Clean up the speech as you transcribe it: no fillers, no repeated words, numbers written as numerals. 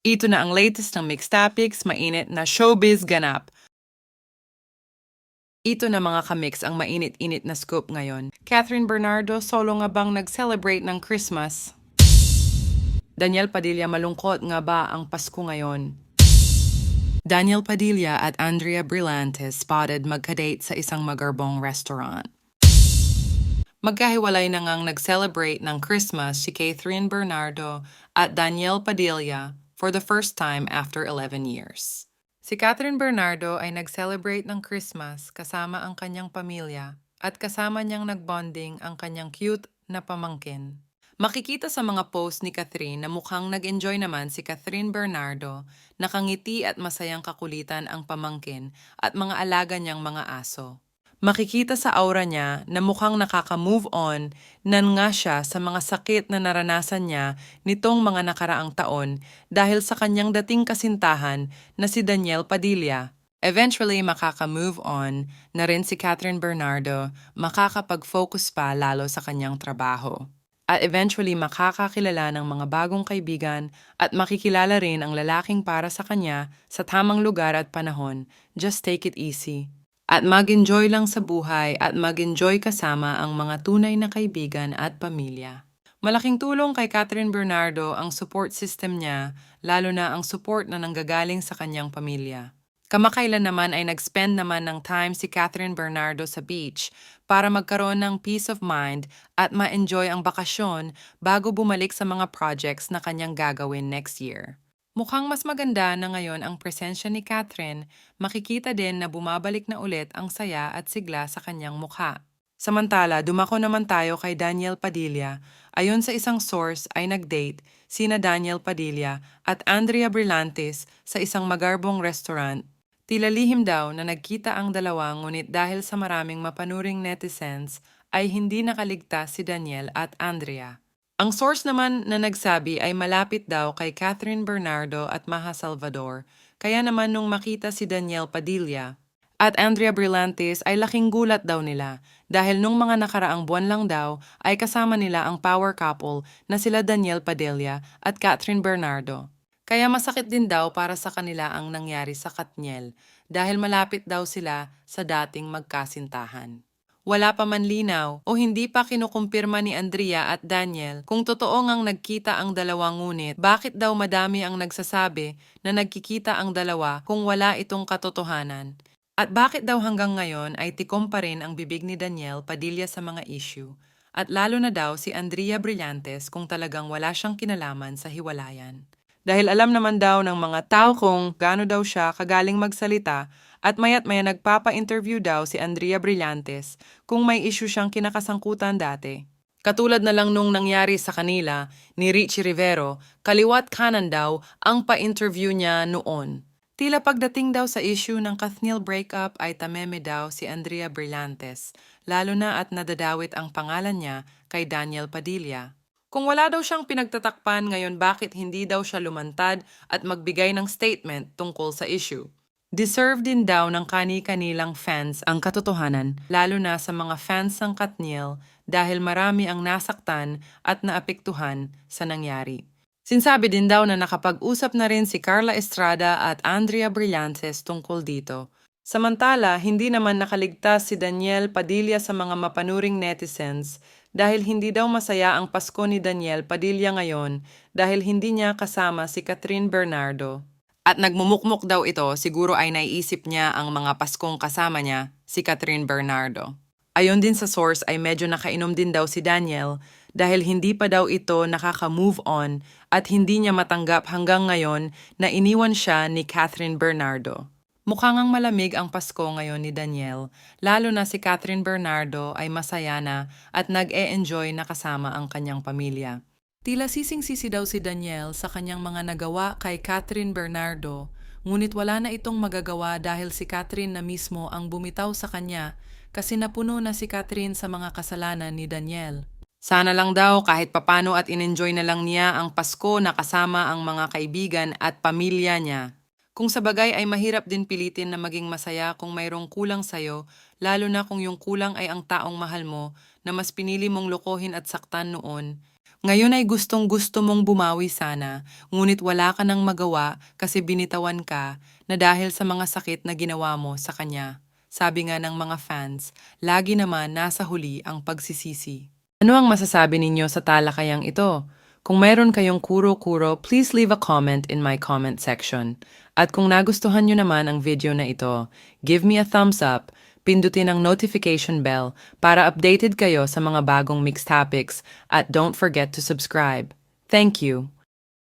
Ito na ang latest ng Mixed Topics, mainit na showbiz ganap. Ito na mga kamix ang mainit-init na scoop ngayon. Catherine Bernardo solo nga bang nag-celebrate ng Christmas? Daniel Padilla malungkot nga ba ang Pasko ngayon? Daniel Padilla at Andrea Brillantes spotted magka-date sa isang magarbong restaurant. Magkahiwalay na ngang nag-celebrate ng Christmas si Catherine Bernardo at Daniel Padilla for the first time after 11 years. Si Catherine Bernardo ay nag-celebrate ng Christmas kasama ang kanyang pamilya at kasama niyang nagbonding ang kanyang cute na pamangkin. Makikita sa mga post ni Catherine na mukhang nag-enjoy naman si Catherine Bernardo, nakangiti at masayang kakulitan ang pamangkin at mga alaga niyang mga aso. Makikita sa aura niya na mukhang nakaka-move on nan nga siya sa mga sakit na naranasan niya nitong mga nakaraang taon dahil sa kanyang dating kasintahan na si Daniel Padilla. Eventually, makaka-move on na rin si Catherine Bernardo, makakapag-focus pa lalo sa kanyang trabaho. At eventually makakakilala ng mga bagong kaibigan at makikilala rin ang lalaking para sa kanya sa tamang lugar at panahon. Just take it easy. At mag-enjoy lang sa buhay at mag-enjoy kasama ang mga tunay na kaibigan at pamilya. Malaking tulong kay Catherine Bernardo ang support system niya, lalo na ang support na nanggagaling sa kanyang pamilya. Kamakailan naman ay nag-spend naman ng time si Catherine Bernardo sa beach para magkaroon ng peace of mind at ma-enjoy ang bakasyon bago bumalik sa mga projects na kanyang gagawin next year. Mukhang mas maganda na ngayon ang presensya ni Catherine, makikita din na bumabalik na ulit ang saya at sigla sa kanyang mukha. Samantala, dumako naman tayo kay Daniel Padilla. Ayon sa isang source ay nag-date sina Daniel Padilla at Andrea Brillantes sa isang magarbong restaurant. Tila lihim daw na nagkita ang dalawa ngunit dahil sa maraming mapanuring netizens ay hindi nakaligtas si Daniel at Andrea. Ang source naman na nagsabi ay malapit daw kay Catherine Bernardo at Maha Salvador, kaya naman nung makita si Daniel Padilla at Andrea Brillantes ay laking gulat daw nila dahil nung mga nakaraang buwan lang daw ay kasama nila ang power couple na sila Daniel Padilla at Catherine Bernardo. Kaya masakit din daw para sa kanila ang nangyari sa Katniel dahil malapit daw sila sa dating magkasintahan. Wala pa man linaw o hindi pa kinukumpirma ni Andrea at Daniel kung totoo ngang nagkita ang dalawa ngunit bakit daw madami ang nagsasabi na nagkikita ang dalawa kung wala itong katotohanan. At bakit daw hanggang ngayon ay tikom pa rin ang bibig ni Daniel Padilla sa mga issue at lalo na daw si Andrea Brillantes kung talagang wala siyang kinalaman sa hiwalayan. Dahil alam naman daw ng mga tao kung gaano daw siya kagaling magsalita at maya't maya nagpapa-interview daw si Andrea Brillantes kung may issue siyang kinakasangkutan dati. Katulad na lang nung nangyari sa kanila ni Richie Rivero, kaliwat kanan daw ang pa-interview niya noon. Tila pagdating daw sa issue ng Katniel breakup ay tameme daw si Andrea Brillantes, lalo na at nadadawit ang pangalan niya kay Daniel Padilla. Kung wala daw siyang pinagtatakpan ngayon bakit hindi daw siya lumantad at magbigay ng statement tungkol sa issue? Deserve din daw ng kani-kanilang fans ang katotohanan, lalo na sa mga fans ng Katniel dahil marami ang nasaktan at naapektuhan sa nangyari. Sinsabi din daw na nakapag-usap na rin si Carla Estrada at Andrea Brillantes tungkol dito. Samantala, hindi naman nakaligtas si Daniel Padilla sa mga mapanuring netizens dahil hindi daw masaya ang Pasko ni Daniel Padilla ngayon dahil hindi niya kasama si Catherine Bernardo. At nagmumukmuk daw ito, siguro ay naiisip niya ang mga Paskong kasama niya, si Catherine Bernardo. Ayon din sa source ay medyo nakainom din daw si Daniel dahil hindi pa daw ito nakaka-move on at hindi niya matanggap hanggang ngayon na iniwan siya ni Catherine Bernardo. Mukhang ang malamig ang Pasko ngayon ni Daniel, lalo na si Catherine Bernardo ay masaya na at nag-e-enjoy na kasama ang kanyang pamilya. Tila sising-sisi daw si Daniel sa kanyang mga nagawa kay Catherine Bernardo, ngunit wala na itong magagawa dahil si Catherine na mismo ang bumitaw sa kanya kasi napuno na si Catherine sa mga kasalanan ni Daniel. Sana lang daw kahit papano at in-enjoy na lang niya ang Pasko na kasama ang mga kaibigan at pamilya niya. Kung sa bagay ay mahirap din pilitin na maging masaya kung mayroong kulang sa'yo, lalo na kung yung kulang ay ang taong mahal mo na mas pinili mong lokohin at saktan noon. Ngayon ay gustong-gusto mong bumawi sana, ngunit wala ka nang magawa kasi binitawan ka na dahil sa mga sakit na ginawa mo sa kanya. Sabi nga ng mga fans, lagi naman nasa huli ang pagsisisi. Ano ang masasabi ninyo sa talakayang ito? Kung mayroon kayong kuro-kuro, please leave a comment in my comment section. At kung nagustuhan nyo naman ang video na ito, give me a thumbs up, pindutin ang notification bell para updated kayo sa mga bagong mixed topics at don't forget to subscribe. Thank you!